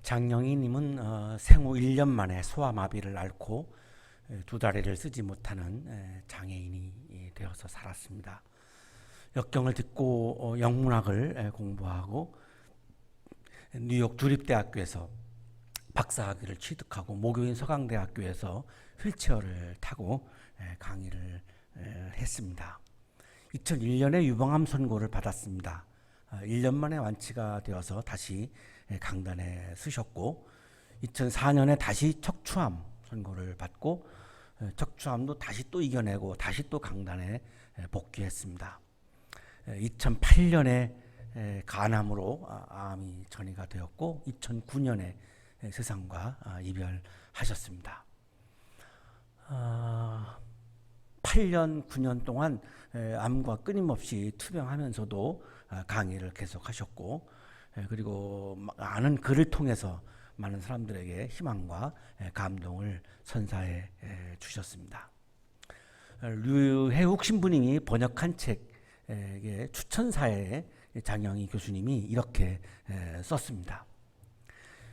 장영희님은 생후 1년 만에 소아마비를 앓고 두 다리를 쓰지 못하는 장애인이 되어서 살았습니다. 역경을 딛고 영문학을 공부하고 뉴욕 주립대학교에서 박사학위를 취득하고 모교인 서강대학교에서 휠체어를 타고 강의를 했습니다. 2001년에 유방암 선고를 받았습니다. 1년 만에 완치가 되어서 다시 강단에 서셨고 2004년에 다시 척추암 선고를 받고 척추암도 다시 또 이겨내고 다시 또 강단에 복귀했습니다. 2008년에 간암으로 암이 전이가 되었고 2009년에 세상과 이별하셨습니다. 8년, 9년 동안 암과 끊임없이 투병하면서도 강의를 계속하셨고 그리고 많은 글을 통해서 많은 사람들에게 희망과 감동을 선사해 주셨습니다. 류혜욱 신부님이 번역한 책의 추천사에 장영희 교수님이 이렇게 썼습니다.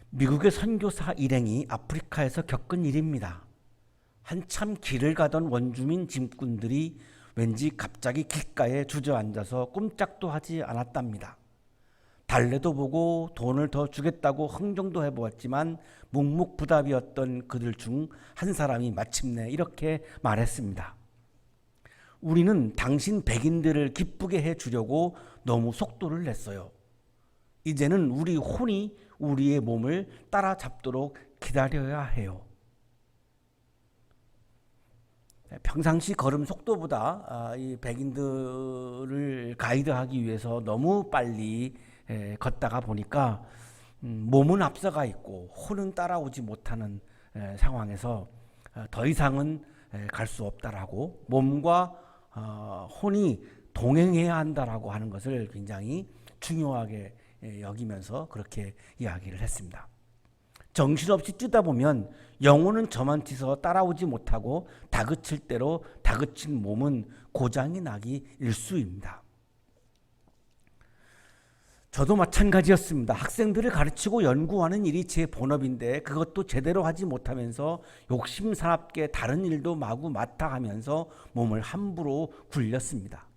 미국의 선교사 일행이 아프리카에서 겪은 일입니다. 한참 길을 가던 원주민 짐꾼들이 왠지 갑자기 길가에 주저앉아서 꼼짝도 하지 않았답니다. 달래도 보고 돈을 더 주겠다고 흥정도 해보았지만 묵묵부답이었던 그들 중 한 사람이 마침내 이렇게 말했습니다. 우리는 당신 백인들을 기쁘게 해주려고 너무 속도를 냈어요. 이제는 우리 혼이 우리의 몸을 따라잡도록 기다려야 해요. 평상시 걸음 속도보다 이 백인들을 가이드하기 위해서 너무 빨리 걷다가 보니까 몸은 앞서가 있고 혼은 따라오지 못하는 상황에서 더 이상은 갈 수 없다라고 몸과 혼이 동행해야 한다라고 하는 것을 굉장히 중요하게 여기면서 그렇게 이야기를 했습니다. 정신없이 뛰다 보면 영혼은 저만치서 따라오지 못하고 다그칠 대로 다그친 몸은 고장이 나기 일쑤입니다. 저도 마찬가지였습니다. 학생들을 가르치고 연구하는 일이 제 본업인데 그것도 제대로 하지 못하면서 욕심스럽게 다른 일도 마구 맡아 하면서 몸을 함부로 굴렸습니다.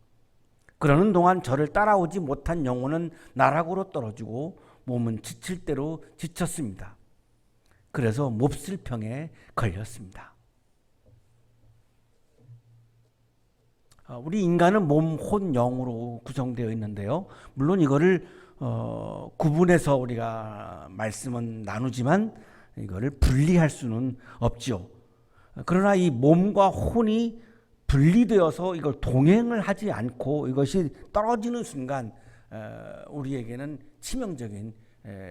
그러는 동안 저를 따라오지 못한 영혼은 나락으로 떨어지고 몸은 지칠 대로 지쳤습니다. 그래서 몹쓸 병에 걸렸습니다. 우리 인간은 몸, 혼, 영으로 구성되어 있는데요. 물론 이거를 구분해서 우리가 말씀은 나누지만 이거를 분리할 수는 없죠. 그러나 이 몸과 혼이 분리되어서 이걸 동행을 하지 않고 이것이 떨어지는 순간 우리에게는 치명적인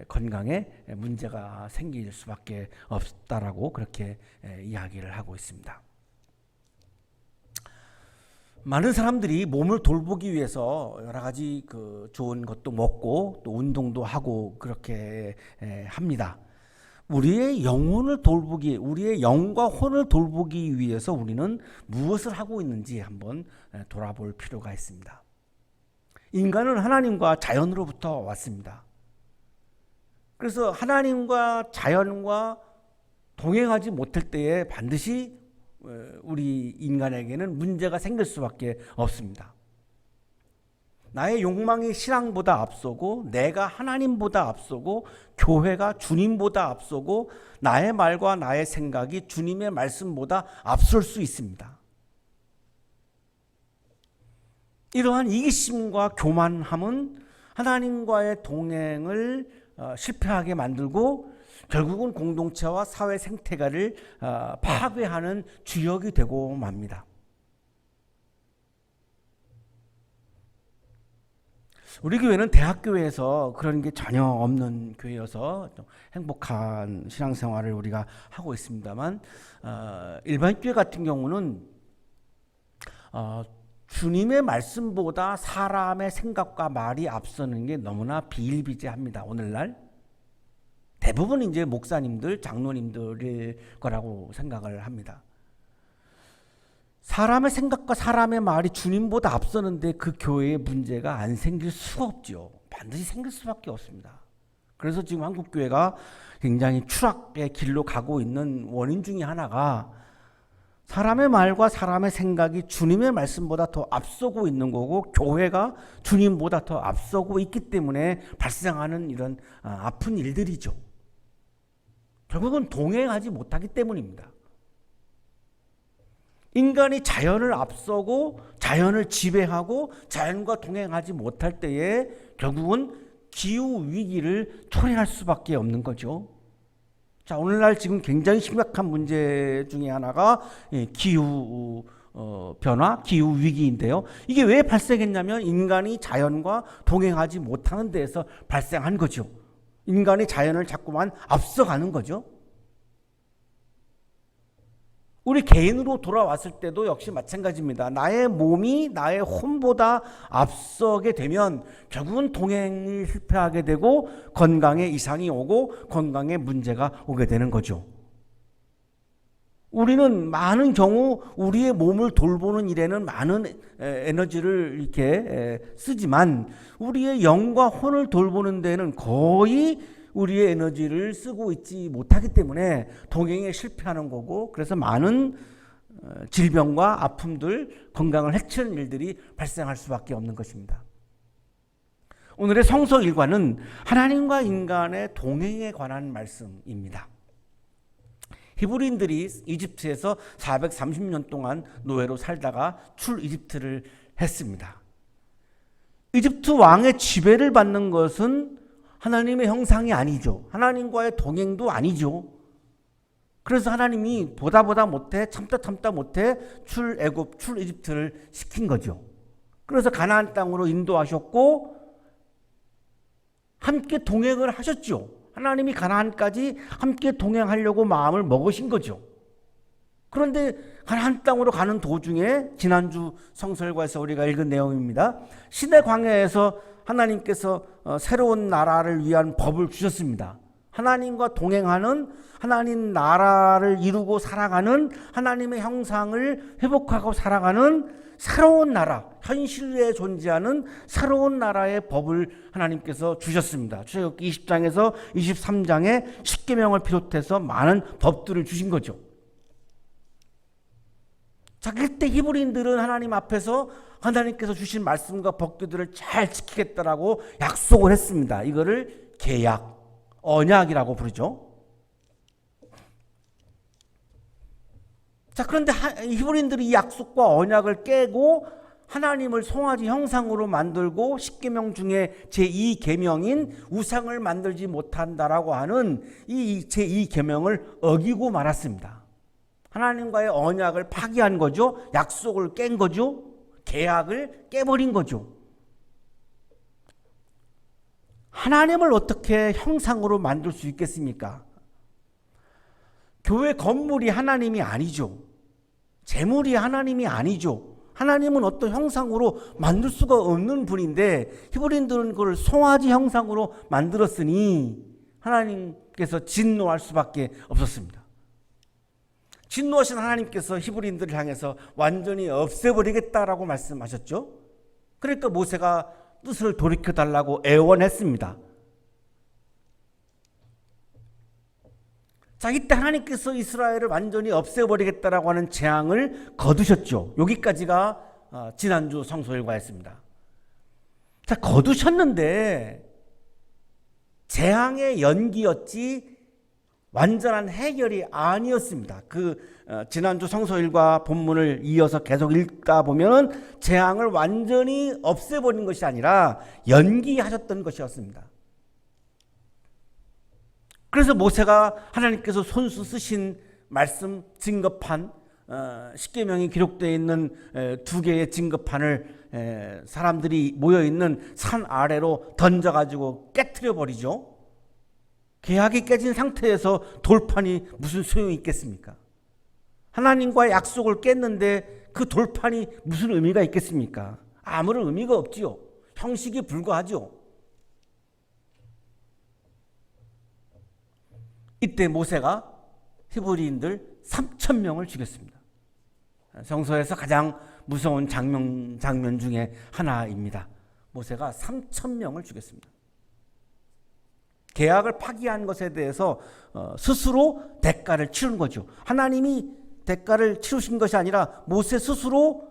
건강에 문제가 생길 수밖에 없다라고 그렇게 이야기를 하고 있습니다. 많은 사람들이 몸을 돌보기 위해서 여러 가지 좋은 것도 먹고 또 운동도 하고 그렇게 합니다. 우리의 영혼을 돌보기, 우리의 영과 혼을 돌보기 위해서 우리는 무엇을 하고 있는지 한번 돌아볼 필요가 있습니다. 인간은 하나님과 자연으로부터 왔습니다. 그래서 하나님과 자연과 동행하지 못할 때에 반드시 우리 인간에게는 문제가 생길 수밖에 없습니다. 나의 욕망이 신앙보다 앞서고 내가 하나님보다 앞서고 교회가 주님보다 앞서고 나의 말과 나의 생각이 주님의 말씀보다 앞설 수 있습니다. 이러한 이기심과 교만함은 하나님과의 동행을 실패하게 만들고 결국은 공동체와 사회 생태계를 파괴하는 주역이 되고 맙니다. 우리 교회는 대학교에서 그런 게 전혀 없는 교회여서 좀 행복한 신앙생활을 우리가 하고 있습니다만 일반 교회 같은 경우는 주님의 말씀보다 사람의 생각과 말이 앞서는 게 너무나 비일비재합니다. 오늘날 대부분 이제 목사님들, 장로님들일 거라고 생각을 합니다. 사람의 생각과 사람의 말이 주님보다 앞서는데 그 교회에 문제가 안 생길 수가 없죠. 반드시 생길 수밖에 없습니다. 그래서 지금 한국 교회가 굉장히 추락의 길로 가고 있는 원인 중에 하나가 사람의 말과 사람의 생각이 주님의 말씀보다 더 앞서고 있는 거고, 교회가 주님보다 더 앞서고 있기 때문에 발생하는 이런 아픈 일들이죠. 결국은 동행하지 못하기 때문입니다. 인간이 자연을 앞서고 자연을 지배하고 자연과 동행하지 못할 때에 결국은 기후 위기를 초래할 수밖에 없는 거죠. 자, 오늘날 지금 굉장히 심각한 문제 중에 하나가 기후 변화, 기후 위기인데요. 이게 왜 발생했냐면 인간이 자연과 동행하지 못하는 데에서 발생한 거죠. 인간이 자연을 자꾸만 앞서가는 거죠. 우리 개인으로 돌아왔을 때도 역시 마찬가지입니다. 나의 몸이 나의 혼보다 앞서게 되면 결국은 동행이 실패하게 되고 건강에 이상이 오고 건강에 문제가 오게 되는 거죠. 우리는 많은 경우 우리의 몸을 돌보는 일에는 많은 에너지를 이렇게 쓰지만 우리의 영과 혼을 돌보는 데는 거의 우리의 에너지를 쓰고 있지 못하기 때문에 동행에 실패하는 거고, 그래서 많은 질병과 아픔들, 건강을 해치는 일들이 발생할 수밖에 없는 것입니다. 오늘의 성서 일과는 하나님과 인간의 동행에 관한 말씀입니다. 히브리인들이 이집트에서 430년 동안 노예로 살다가 출이집트를 했습니다. 이집트 왕의 지배를 받는 것은 하나님의 형상이 아니죠. 하나님과의 동행도 아니죠. 그래서 하나님이 보다 못해 참다 못해 출애굽, 출이집트를 시킨 거죠. 그래서 가나안 땅으로 인도하셨고 함께 동행을 하셨죠. 하나님이 가나안까지 함께 동행하려고 마음을 먹으신 거죠. 그런데 가나안 땅으로 가는 도중에 지난주 성설과에서 우리가 읽은 내용입니다. 시내 광야에서 하나님께서 새로운 나라를 위한 법을 주셨습니다. 하나님과 동행하는, 하나님 나라를 이루고 살아가는, 하나님의 형상을 회복하고 살아가는 새로운 나라, 현실에 존재하는 새로운 나라의 법을 하나님께서 주셨습니다. 출애굽기 20장에서 23장에 십계명을 비롯해서 많은 법들을 주신 거죠. 자, 그때 히브리인들은 하나님 앞에서 하나님께서 주신 말씀과 법규들을 잘 지키겠다라고 약속을 했습니다. 이거를 계약, 언약이라고 부르죠. 자, 그런데 히브리인들이 이 약속과 언약을 깨고 하나님을 송아지 형상으로 만들고 십계명 중에 제2계명인 우상을 만들지 못한다라고 하는 이 제2계명을 어기고 말았습니다. 하나님과의 언약을 파기한 거죠. 약속을 깬 거죠. 계약을 깨버린 거죠. 하나님을 어떻게 형상으로 만들 수 있겠습니까? 교회 건물이 하나님이 아니죠. 재물이 하나님이 아니죠. 하나님은 어떤 형상으로 만들 수가 없는 분인데 히브리인들은 그걸 송아지 형상으로 만들었으니 하나님께서 진노할 수밖에 없었습니다. 진노하신 하나님께서 히브리인들을 향해서 완전히 없애버리겠다라고 말씀하셨죠. 그러니까 모세가 뜻을 돌이켜달라고 애원했습니다. 자, 이때 하나님께서 이스라엘을 완전히 없애버리겠다라고 하는 재앙을 거두셨죠. 여기까지가 지난주 성소일과였습니다. 자, 거두셨는데 재앙의 연기였지 완전한 해결이 아니었습니다. 지난주 성서일과 본문을 이어서 계속 읽다 보면 재앙을 완전히 없애버린 것이 아니라 연기하셨던 것이었습니다. 그래서 모세가 하나님께서 손수 쓰신 말씀 증거판, 십계명이 기록되어 있는 두 개의 증거판을 사람들이 모여있는 산 아래로 던져가지고 깨트려 버리죠. 계약이 깨진 상태에서 돌판이 무슨 소용이 있겠습니까? 하나님과의 약속을 깼는데 그 돌판이 무슨 의미가 있겠습니까? 아무런 의미가 없지요. 형식이 불과하죠. 이때 모세가 히브리인들 3,000명을 죽였습니다. 성서에서 가장 무서운 장면 중에 하나입니다. 모세가 3,000명을 죽였습니다. 계약을 파기한 것에 대해서 스스로 대가를 치른 거죠. 하나님이 대가를 치르신 것이 아니라 모세 스스로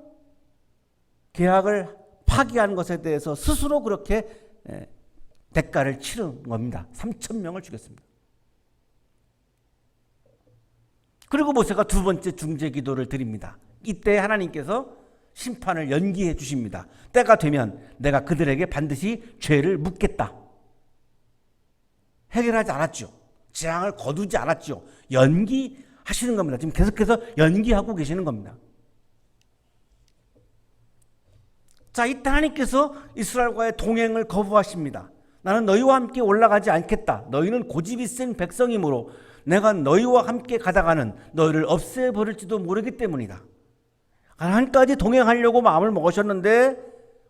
계약을 파기한 것에 대해서 스스로 그렇게 대가를 치른 겁니다. 3,000명을 죽였습니다. 그리고 모세가 두 번째 중재 기도를 드립니다. 이때 하나님께서 심판을 연기해 주십니다. 때가 되면 내가 그들에게 반드시 죄를 묻겠다. 해결하지 않았죠. 재앙을 거두지 않았죠. 연기하시는 겁니다. 지금 계속해서 연기하고 계시는 겁니다. 자, 이때 하나님께서 이스라엘과의 동행을 거부하십니다. 나는 너희와 함께 올라가지 않겠다. 너희는 고집이 센 백성이므로 내가 너희와 함께 가다가는 너희를 없애버릴지도 모르기 때문이다. 하나님까지 동행하려고 마음을 먹으셨는데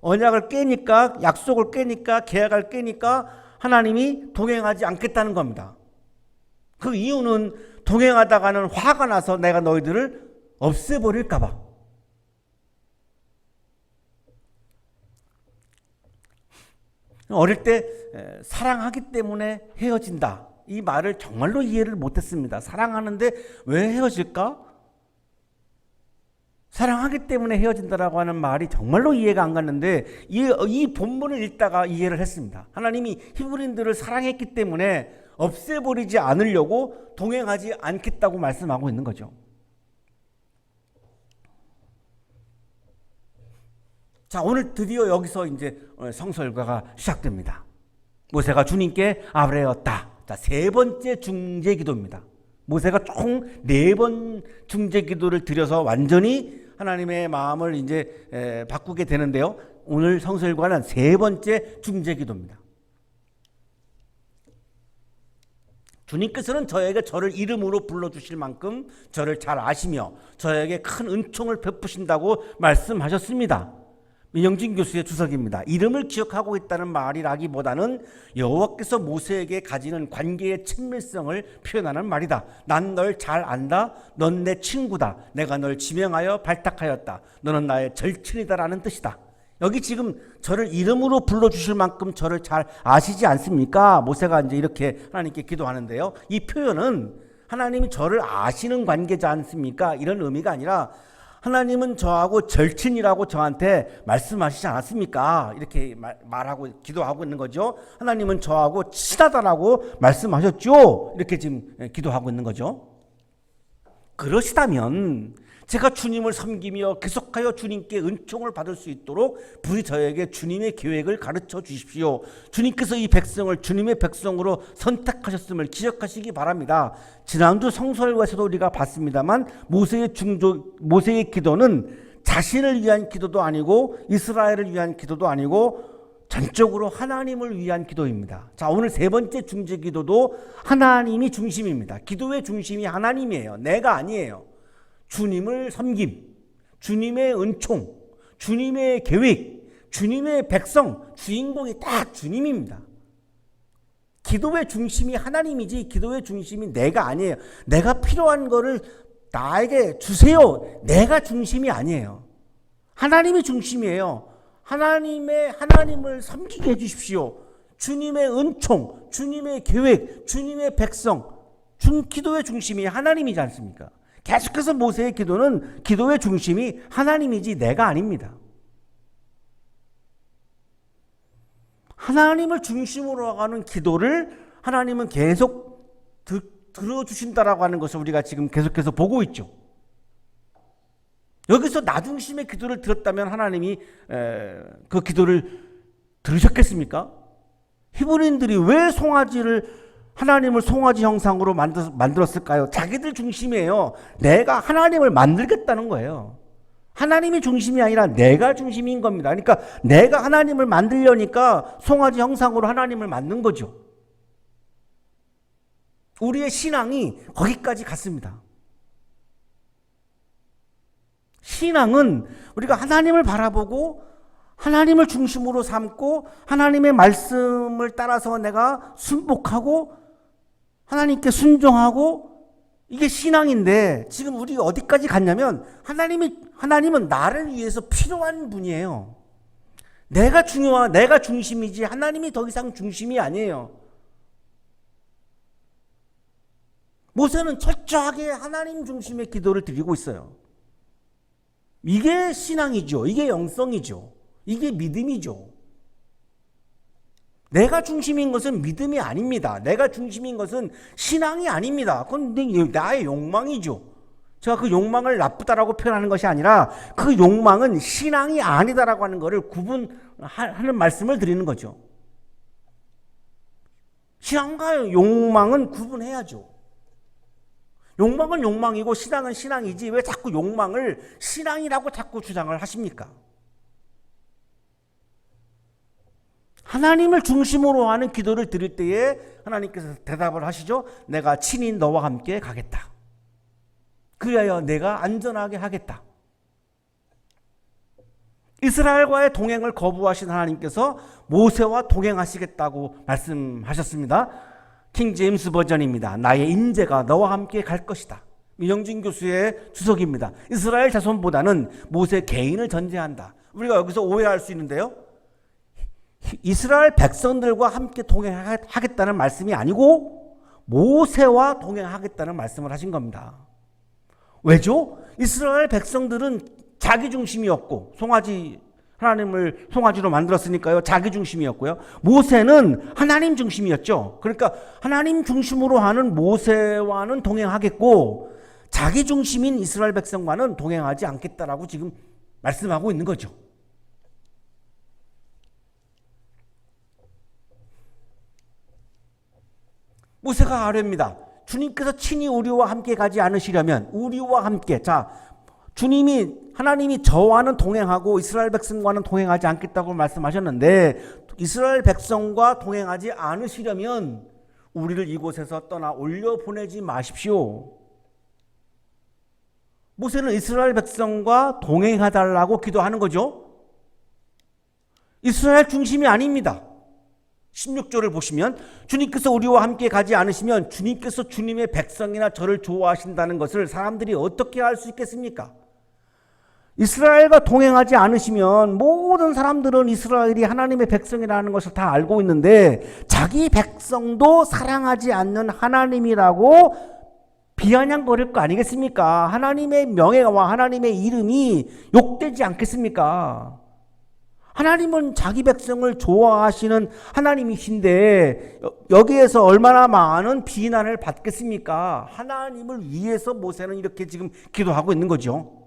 언약을 깨니까, 약속을 깨니까, 계약을 깨니까 하나님이 동행하지 않겠다는 겁니다. 그 이유는 동행하다가는 화가 나서 내가 너희들을 없애버릴까 봐. 어릴 때 사랑하기 때문에 헤어진다. 이 말을 정말로 이해를 못했습니다. 사랑하는데 왜 헤어질까? 사랑하기 때문에 헤어진다라고 하는 말이 정말로 이해가 안 갔는데 이 본문을 읽다가 이해를 했습니다. 하나님이 히브리인들을 사랑했기 때문에 없애버리지 않으려고 동행하지 않겠다고 말씀하고 있는 거죠. 자, 오늘 드디어 여기서 이제 성설과가 시작됩니다. 모세가 주님께 아뢰었다. 자, 세 번째 중재 기도입니다. 모세가 총 4번 중재 기도를 드려서 완전히 하나님의 마음을 이제 바꾸게 되는데요. 오늘 성설과는 세 번째 중재 기도입니다. 주님께서는 저를 이름으로 불러주실 만큼 저를 잘 아시며 저에게 큰 은총을 베푸신다고 말씀하셨습니다. 민영진 교수의 주석입니다. 이름을 기억하고 있다는 말이라기보다는 여호와께서 모세에게 가지는 관계의 친밀성을 표현하는 말이다. 난 널 잘 안다. 넌 내 친구다. 내가 널 지명하여 발탁하였다. 너는 나의 절친이다라는 뜻이다. 여기 지금 저를 이름으로 불러주실 만큼 저를 잘 아시지 않습니까? 모세가 이제 이렇게 하나님께 기도하는데요. 이 표현은 하나님이 저를 아시는 관계지 않습니까? 이런 의미가 아니라 하나님은 저하고 절친이라고 저한테 말씀하시지 않았습니까? 이렇게 말하고 기도하고 있는 거죠. 하나님은 저하고 친하다라고 말씀하셨죠. 이렇게 지금 기도하고 있는 거죠. 그러시다면 제가 주님을 섬기며 계속하여 주님께 은총을 받을 수 있도록 부디 저에게 주님의 계획을 가르쳐 주십시오. 주님께서 이 백성을 주님의 백성으로 선택하셨음을 기억하시기 바랍니다. 지난주 성설과에서도 우리가 봤습니다만 모세의 기도는 자신을 위한 기도도 아니고 이스라엘을 위한 기도도 아니고 전적으로 하나님을 위한 기도입니다. 자, 오늘 세 번째 중재 기도도 하나님이 중심입니다. 기도의 중심이 하나님이에요. 내가 아니에요. 주님을 섬김, 주님의 은총, 주님의 계획, 주님의 백성, 주인공이 딱 주님입니다. 기도의 중심이 하나님이지 기도의 중심이 내가 아니에요. 내가 필요한 거를 나에게 주세요. 내가 중심이 아니에요. 하나님이 중심이에요. 하나님을 섬기게 해주십시오. 주님의 은총, 주님의 계획, 주님의 백성, 기도의 중심이 하나님이지 않습니까? 계속해서 모세의 기도는 기도의 중심이 하나님이지 내가 아닙니다. 하나님을 중심으로 하는 기도를 하나님은 계속 들어주신다라고 하는 것을 우리가 지금 계속해서 보고 있죠. 여기서 나 중심의 기도를 들었다면 하나님이 그 기도를 들으셨겠습니까? 히브리인들이 왜 하나님을 송아지 형상으로 만들었을까요? 자기들 중심이에요. 내가 하나님을 만들겠다는 거예요. 하나님이 중심이 아니라 내가 중심인 겁니다. 그러니까 내가 하나님을 만들려니까 송아지 형상으로 하나님을 만든 거죠. 우리의 신앙이 거기까지 갔습니다. 신앙은 우리가 하나님을 바라보고 하나님을 중심으로 삼고 하나님의 말씀을 따라서 내가 순복하고 하나님께 순종하고 이게 신앙인데 지금 우리가 어디까지 갔냐면 하나님은 나를 위해서 필요한 분이에요. 내가 중심이지 하나님이 더 이상 중심이 아니에요. 모세는 철저하게 하나님 중심의 기도를 드리고 있어요. 이게 신앙이죠. 이게 영성이죠. 이게 믿음이죠. 내가 중심인 것은 믿음이 아닙니다. 내가 중심인 것은 신앙이 아닙니다. 그건 나의 욕망이죠. 제가 그 욕망을 나쁘다라고 표현하는 것이 아니라 그 욕망은 신앙이 아니다라고 하는 것을 구분하는 말씀을 드리는 거죠. 신앙과 욕망은 구분해야죠. 욕망은 욕망이고 신앙은 신앙이지 왜 자꾸 욕망을 신앙이라고 자꾸 주장을 하십니까? 하나님을 중심으로 하는 기도를 드릴 때에 하나님께서 대답을 하시죠. 내가 친히 너와 함께 가겠다. 그리하여 내가 안전하게 하겠다. 이스라엘과의 동행을 거부하신 하나님께서 모세와 동행하시겠다고 말씀하셨습니다. 킹 제임스 버전입니다. 나의 인재가 너와 함께 갈 것이다. 민영진 교수의 주석입니다. 이스라엘 자손보다는 모세 개인을 전제한다. 우리가 여기서 오해할 수 있는데요. 이스라엘 백성들과 함께 동행하겠다는 말씀이 아니고 모세와 동행하겠다는 말씀을 하신 겁니다. 왜죠? 이스라엘 백성들은 자기 중심이었고 하나님을 송아지로 만들었으니까요. 자기 중심이었고요. 모세는 하나님 중심이었죠. 그러니까 하나님 중심으로 하는 모세와는 동행하겠고 자기 중심인 이스라엘 백성과는 동행하지 않겠다라고 지금 말씀하고 있는 거죠. 모세가 아뢰입니다. 주님께서 친히 우리와 함께 가지 않으시려면 우리와 함께 하나님이 저와는 동행하고 이스라엘 백성과는 동행하지 않겠다고 말씀하셨는데 이스라엘 백성과 동행하지 않으시려면 우리를 이곳에서 떠나 올려 보내지 마십시오. 모세는 이스라엘 백성과 동행해달라고 기도하는 거죠. 이스라엘 중심이 아닙니다. 16절을 보시면 주님께서 우리와 함께 가지 않으시면 주님께서 주님의 백성이나 저를 좋아하신다는 것을 사람들이 어떻게 알 수 있겠습니까? 이스라엘과 동행하지 않으시면 모든 사람들은 이스라엘이 하나님의 백성이라는 것을 다 알고 있는데 자기 백성도 사랑하지 않는 하나님이라고 비아냥거릴 거 아니겠습니까? 하나님의 명예와 하나님의 이름이 욕되지 않겠습니까? 하나님은 자기 백성을 좋아하시는 하나님이신데 여기에서 얼마나 많은 비난을 받겠습니까? 하나님을 위해서 모세는 이렇게 지금 기도하고 있는 거죠.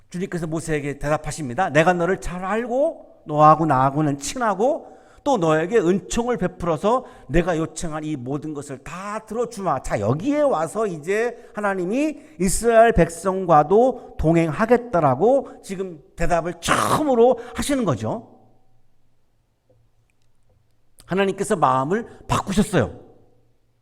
주님께서 모세에게 대답하십니다. 내가 너를 잘 알고 너하고 나하고는 친하고 또 너에게 은총을 베풀어서 내가 요청한 이 모든 것을 다 들어주마. 자, 여기에 와서 이제 하나님이 이스라엘 백성과도 동행하겠다라고 지금 대답을 처음으로 하시는 거죠. 하나님께서 마음을 바꾸셨어요.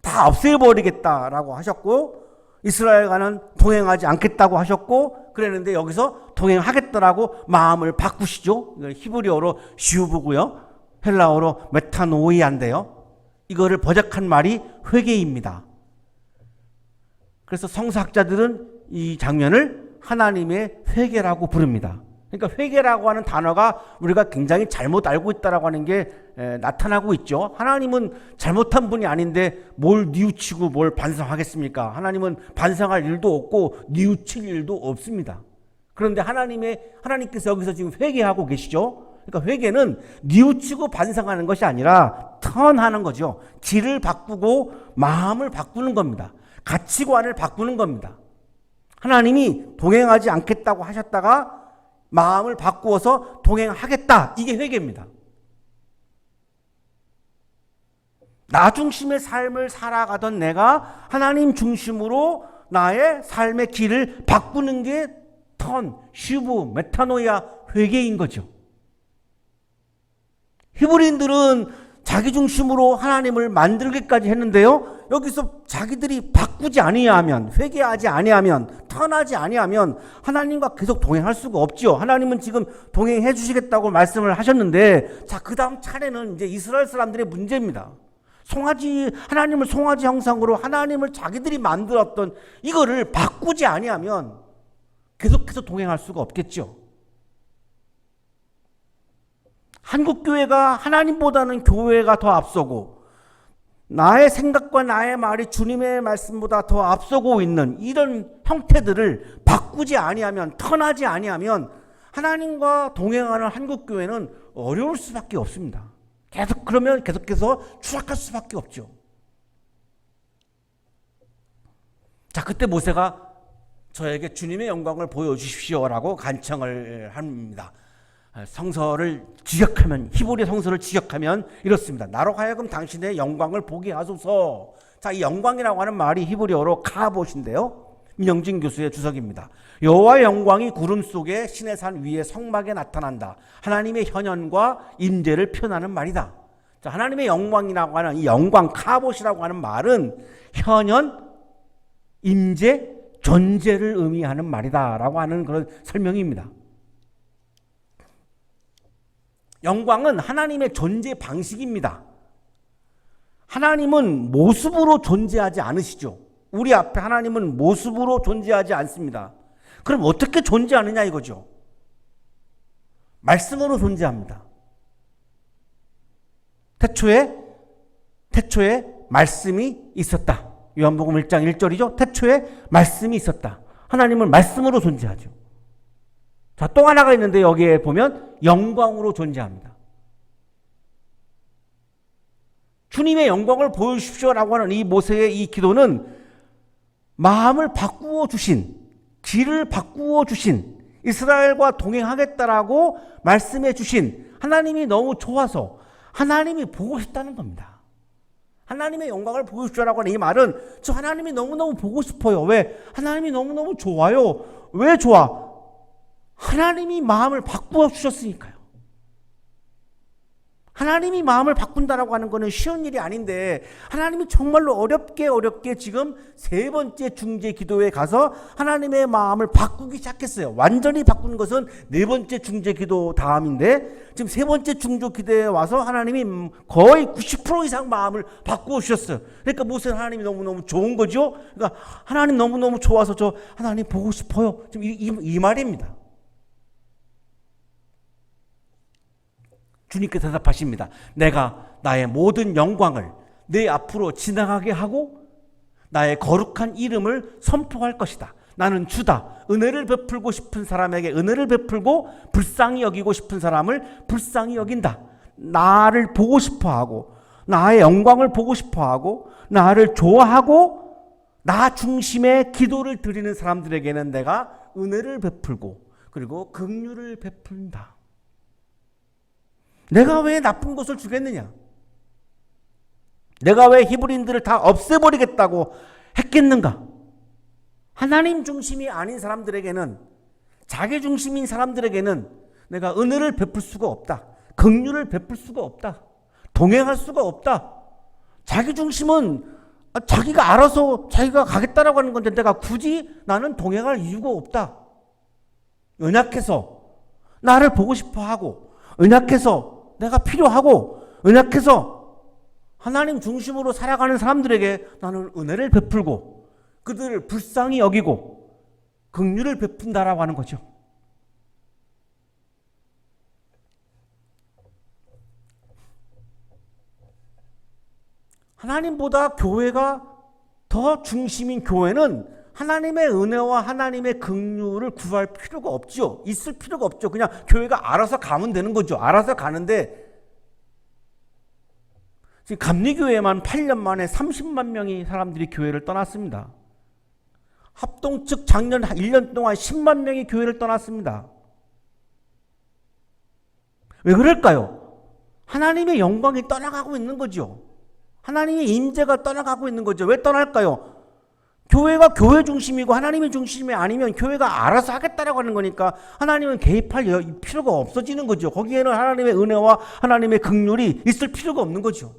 다 없애버리겠다라고 하셨고 이스라엘과는 동행하지 않겠다고 하셨고 그랬는데 여기서 동행하겠다라고 마음을 바꾸시죠. 히브리어로 슈브고요. 헬라어로 메타노이아인데요. 이거를 번역한 말이 회개입니다. 그래서 성서학자들은 이 장면을 하나님의 회개라고 부릅니다. 그러니까 회개라고 하는 단어가 우리가 굉장히 잘못 알고 있다라고 하는 게 나타나고 있죠. 하나님은 잘못한 분이 아닌데 뭘 뉘우치고 뭘 반성하겠습니까? 하나님은 반성할 일도 없고 뉘우칠 일도 없습니다. 그런데 하나님께서 여기서 지금 회개하고 계시죠. 그러니까 회개는 뉘우치고 반성하는 것이 아니라 턴하는 거죠. 길을 바꾸고 마음을 바꾸는 겁니다. 가치관을 바꾸는 겁니다. 하나님이 동행하지 않겠다고 하셨다가 마음을 바꾸어서 동행하겠다. 이게 회개입니다. 나 중심의 삶을 살아가던 내가 하나님 중심으로 나의 삶의 길을 바꾸는 게 슈브, 메타노이아 회개인 거죠. 히브리인들은 자기 중심으로 하나님을 만들기까지 했는데요. 여기서 자기들이 바꾸지 아니하면, 회개하지 아니하면, 턴하지 아니하면 하나님과 계속 동행할 수가 없죠. 하나님은 지금 동행해 주시겠다고 말씀을 하셨는데, 자, 그 다음 차례는 이제 이스라엘 사람들의 문제입니다. 하나님을 송아지 형상으로 하나님을 자기들이 만들었던 이거를 바꾸지 아니하면 계속해서 동행할 수가 없겠죠. 한국 교회가 하나님보다는 교회가 더 앞서고 나의 생각과 나의 말이 주님의 말씀보다 더 앞서고 있는 이런 형태들을 바꾸지 아니하면, 턴하지 아니하면 하나님과 동행하는 한국교회는 어려울 수밖에 없습니다. 그러면 계속해서 추락할 수밖에 없죠. 자, 그때 모세가 저에게 주님의 영광을 보여주십시오라고 간청을 합니다. 성서를 직역하면, 히브리 성서를 직역하면 이렇습니다. 나로 하여금 당신의 영광을 보게 하소서. 자, 이 영광이라고 하는 말이 히브리어로 카봇인데요. 민영진 교수의 주석입니다. 여호와의 영광이 구름 속에 신의 산 위에 성막에 나타난다. 하나님의 현현과 임재를 표현하는 말이다. 자, 하나님의 영광이라고 하는 이 영광 카봇이라고 하는 말은 현현, 임재, 존재를 의미하는 말이다라고 하는 그런 설명입니다. 영광은 하나님의 존재 방식입니다. 하나님은 모습으로 존재하지 않으시죠. 우리 앞에 하나님은 모습으로 존재하지 않습니다. 그럼 어떻게 존재하느냐 이거죠. 말씀으로 존재합니다. 태초에 말씀이 있었다. 요한복음 1장 1절이죠. 태초에 말씀이 있었다. 하나님은 말씀으로 존재하죠. 자, 또 하나가 있는데 여기에 보면 영광으로 존재합니다. 주님의 영광을 보여주십시오라고 하는 이 모세의 이 기도는 마음을 바꾸어 주신, 길을 바꾸어 주신, 이스라엘과 동행하겠다라고 말씀해 주신 하나님이 너무 좋아서 하나님이 보고 싶다는 겁니다. 하나님의 영광을 보여주시라고 하는 이 말은 저 하나님이 너무너무 보고 싶어요. 왜? 하나님이 너무너무 좋아요. 왜 좋아? 하나님이 마음을 바꾸어 주셨으니까요. 하나님이 마음을 바꾼다라고 하는 것은 쉬운 일이 아닌데 하나님이 정말로 어렵게 지금 세 번째 중재 기도에 가서 하나님의 마음을 바꾸기 시작했어요. 완전히 바꾼 것은 네 번째 중재 기도 다음인데 지금 세 번째 중재 기도에 와서 하나님이 거의 90% 이상 마음을 바꾸어 주셨어요. 그러니까 모세는 하나님이 너무너무 좋은 거죠. 그러니까 하나님 너무너무 좋아서 저 하나님 보고 싶어요. 지금 이 말입니다. 주님께서 대답하십니다. 내가 나의 모든 영광을 내 앞으로 지나가게 하고 나의 거룩한 이름을 선포할 것이다. 나는 주다. 은혜를 베풀고 싶은 사람에게 은혜를 베풀고 불쌍히 여기고 싶은 사람을 불쌍히 여긴다. 나를 보고 싶어하고 나의 영광을 보고 싶어하고 나를 좋아하고 나 중심의 기도를 드리는 사람들에게는 내가 은혜를 베풀고 그리고 긍휼을 베푼다. 내가 왜 나쁜 것을 주겠느냐? 내가 왜 히브리인들을 다 없애버리겠다고 했겠는가? 하나님 중심이 아닌 사람들에게는, 자기 중심인 사람들에게는 내가 은혜를 베풀 수가 없다. 긍휼을 베풀 수가 없다. 동행할 수가 없다. 자기 중심은 자기가 알아서 자기가 가겠다라고 하는 건데 내가 굳이 나는 동행할 이유가 없다. 연약해서 나를 보고 싶어 하고 연약해서 내가 필요하고 연약해서 하나님 중심으로 살아가는 사람들에게 나는 은혜를 베풀고 그들을 불쌍히 여기고 긍휼을 베푼다라고 하는 거죠. 하나님보다 교회가 더 중심인 교회는 하나님의 은혜와 하나님의 긍휼을 구할 필요가 없죠. 있을 필요가 없죠. 그냥 교회가 알아서 가면 되는 거죠. 알아서 가는데 지금 감리교회만 8년 만에 30만 명이 사람들이 교회를 떠났습니다. 합동 측 작년 1년 동안 10만 명이 교회를 떠났습니다. 왜 그럴까요? 하나님의 영광이 떠나가고 있는 거죠. 하나님의 임재가 떠나가고 있는 거죠. 왜 떠날까요? 교회가 교회 중심이고 하나님의 중심이 아니면 교회가 알아서 하겠다라고 하는 거니까 하나님은 개입할 필요가 없어지는 거죠. 거기에는 하나님의 은혜와 하나님의 긍휼이 있을 필요가 없는 거죠.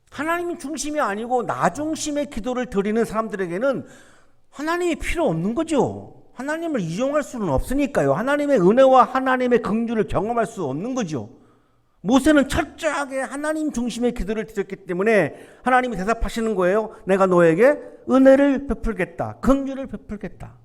하나님이 중심이 아니고 나 중심의 기도를 드리는 사람들에게는 하나님이 필요 없는 거죠. 하나님을 이용할 수는 없으니까요. 하나님의 은혜와 하나님의 긍휼을 경험할 수 없는 거죠. 모세는 철저하게 하나님 중심의 기도를 드렸기 때문에 하나님이 대답하시는 거예요. 내가 너에게 은혜를 베풀겠다. 긍휼을 베풀겠다.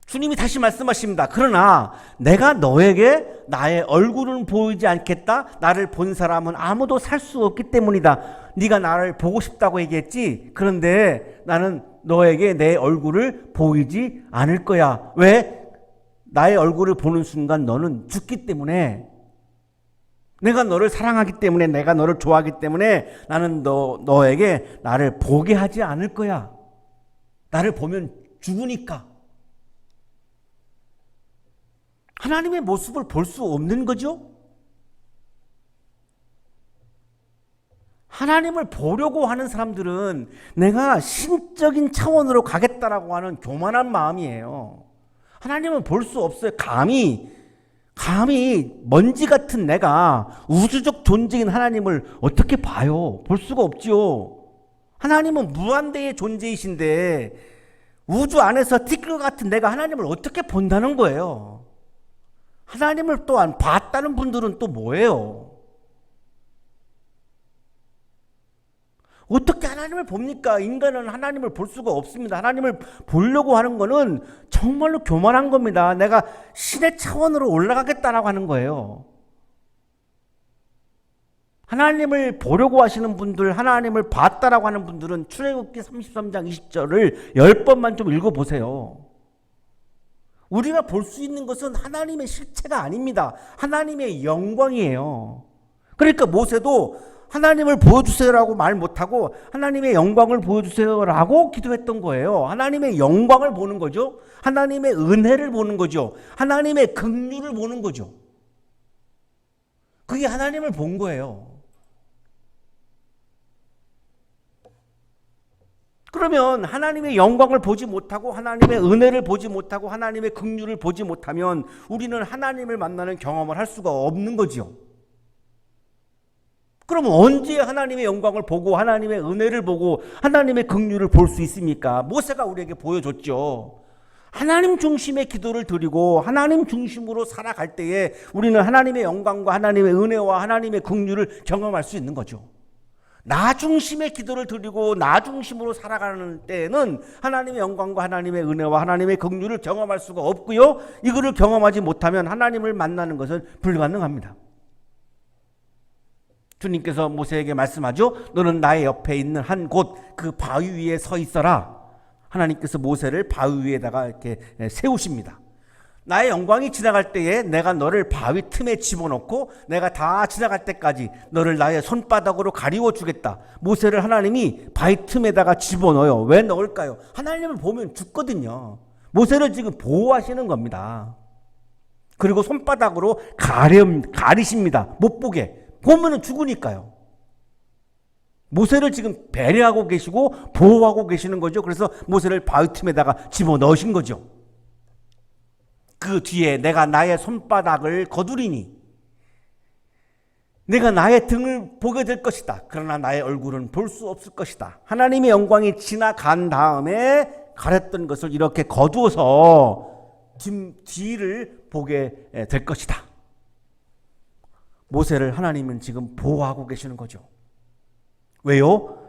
주님이 다시 말씀하십니다. 그러나 내가 너에게 나의 얼굴은 보이지 않겠다. 나를 본 사람은 아무도 살 수 없기 때문이다. 네가 나를 보고 싶다고 얘기했지. 그런데 나는 너에게 내 얼굴을 보이지 않을 거야. 왜? 나의 얼굴을 보는 순간 너는 죽기 때문에, 내가 너를 사랑하기 때문에, 내가 너를 좋아하기 때문에 나는 너에게 나를 보게 하지 않을 거야. 나를 보면 죽으니까. 하나님의 모습을 볼 수 없는 거죠. 하나님을 보려고 하는 사람들은 내가 신적인 차원으로 가겠다라고 하는 교만한 마음이에요. 하나님은 볼 수 없어요. 감히 먼지 같은 내가 우주적 존재인 하나님을 어떻게 봐요? 볼 수가 없죠. 하나님은 무한대의 존재이신데 우주 안에서 티끌 같은 내가 하나님을 어떻게 본다는 거예요? 하나님을 또한 봤다는 분들은 또 뭐예요? 어떻게 하나님을 봅니까? 인간은 하나님을 볼 수가 없습니다. 하나님을 보려고 하는 거는 정말로 교만한 겁니다. 내가 신의 차원으로 올라가겠다라고 하는 거예요. 하나님을 보려고 하시는 분들, 하나님을 봤다라고 하는 분들은 출애굽기 33장 20절을 10번만 좀 읽어보세요. 우리가 볼 수 있는 것은 하나님의 실체가 아닙니다. 하나님의 영광이에요. 그러니까 모세도 하나님을 보여주세요라고 말 못하고 하나님의 영광을 보여주세요라고 기도했던 거예요. 하나님의 영광을 보는 거죠. 하나님의 은혜를 보는 거죠. 하나님의 긍휼을 보는 거죠. 그게 하나님을 본 거예요. 그러면 하나님의 영광을 보지 못하고 하나님의 은혜를 보지 못하고 하나님의 긍휼을 보지 못하면 우리는 하나님을 만나는 경험을 할 수가 없는 거지요. 그러면 언제 하나님의 영광을 보고 하나님의 은혜를 보고 하나님의 긍휼을 볼 수 있습니까? 모세가 우리에게 보여줬죠. 하나님 중심의 기도를 드리고 하나님 중심으로 살아갈 때에 우리는 하나님의 영광과 하나님의 은혜와 하나님의 긍휼을 경험할 수 있는 거죠. 나 중심의 기도를 드리고 나 중심으로 살아가는 때에는 하나님의 영광과 하나님의 은혜와 하나님의 긍휼을 경험할 수가 없고요. 이거를 경험하지 못하면 하나님을 만나는 것은 불가능합니다. 주님께서 모세에게 말씀하죠. 너는 나의 옆에 있는 한 곳 그 바위 위에 서 있어라. 하나님께서 모세를 바위 위에다가 이렇게 세우십니다. 나의 영광이 지나갈 때에 내가 너를 바위 틈에 집어넣고 내가 다 지나갈 때까지 너를 나의 손바닥으로 가리워 주겠다. 모세를 하나님이 바위 틈에다가 집어넣어요. 왜 넣을까요? 하나님을 보면 죽거든요. 모세를 지금 보호하시는 겁니다. 그리고 손바닥으로 가리십니다. 못 보게. 보면은 죽으니까요. 모세를 지금 배려하고 계시고 보호하고 계시는 거죠. 그래서 모세를 바위 틈에다가 집어넣으신 거죠. 그 뒤에 내가 나의 손바닥을 거두리니 내가 나의 등을 보게 될 것이다. 그러나 나의 얼굴은 볼 수 없을 것이다. 하나님의 영광이 지나간 다음에 가렸던 것을 이렇게 거두어서 뒤를 보게 될 것이다. 모세를 하나님은 지금 보호하고 계시는 거죠. 왜요?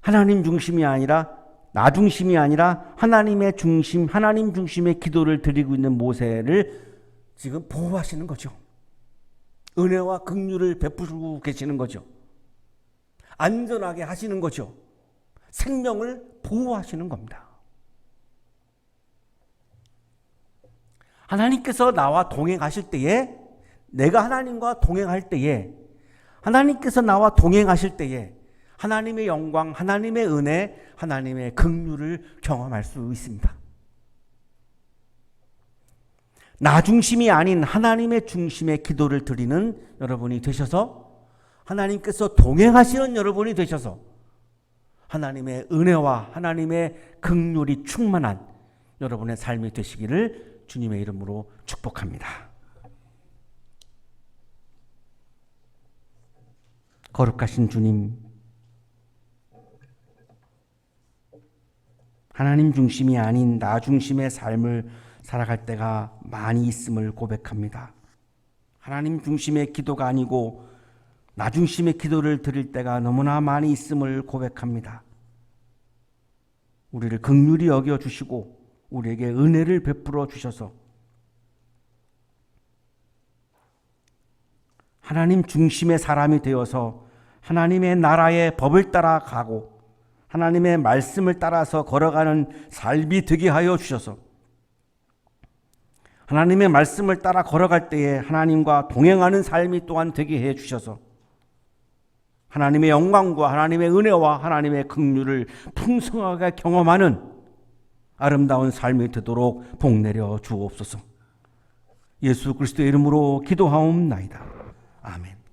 하나님 중심이 아니라 나 중심이 아니라 하나님의 중심, 하나님 중심의 기도를 드리고 있는 모세를 지금 보호하시는 거죠. 은혜와 긍휼을 베푸시고 계시는 거죠. 안전하게 하시는 거죠. 생명을 보호하시는 겁니다. 하나님께서 나와 동행하실 때에, 내가 하나님과 동행할 때에, 하나님께서 나와 동행하실 때에 하나님의 영광, 하나님의 은혜, 하나님의 긍휼을 경험할 수 있습니다. 나 중심이 아닌 하나님의 중심의 기도를 드리는 여러분이 되셔서, 하나님께서 동행하시는 여러분이 되셔서 하나님의 은혜와 하나님의 긍휼이 충만한 여러분의 삶이 되시기를 주님의 이름으로 축복합니다. 거룩하신 주님, 하나님 중심이 아닌 나 중심의 삶을 살아갈 때가 많이 있음을 고백합니다. 하나님 중심의 기도가 아니고 나 중심의 기도를 드릴 때가 너무나 많이 있음을 고백합니다. 우리를 긍휼히 여겨주시고 우리에게 은혜를 베풀어 주셔서 하나님 중심의 사람이 되어서 하나님의 나라의 법을 따라가고 하나님의 말씀을 따라서 걸어가는 삶이 되게 하여 주셔서 하나님의 말씀을 따라 걸어갈 때에 하나님과 동행하는 삶이 또한 되게 해 주셔서 하나님의 영광과 하나님의 은혜와 하나님의 긍휼을 풍성하게 경험하는 아름다운 삶이 되도록 복내려 주옵소서. 예수 그리스도의 이름으로 기도하옵나이다. 아멘.